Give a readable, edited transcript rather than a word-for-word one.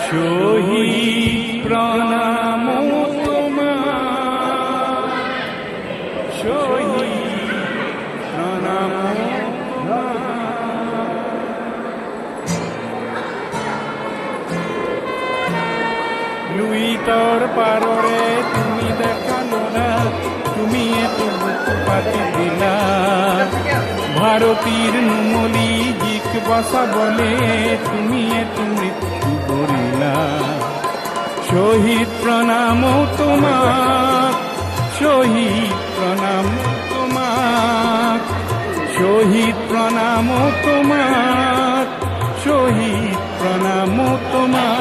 শহীদ প্রণাম তোমার, শহীদ প্রণাম লুই তোর পাররে তুমি দেখালো না, তুমি এত পাতি দিলা ভারতীর নুমলি জিক বসা বলে তুমি এত মৃত্যু করিলা। শহীদ প্রণাম তোমার, শহীদ প্রণাম তোমার, শহীদ প্রণাম তোমার, শহীদ প্রণাম তোমার।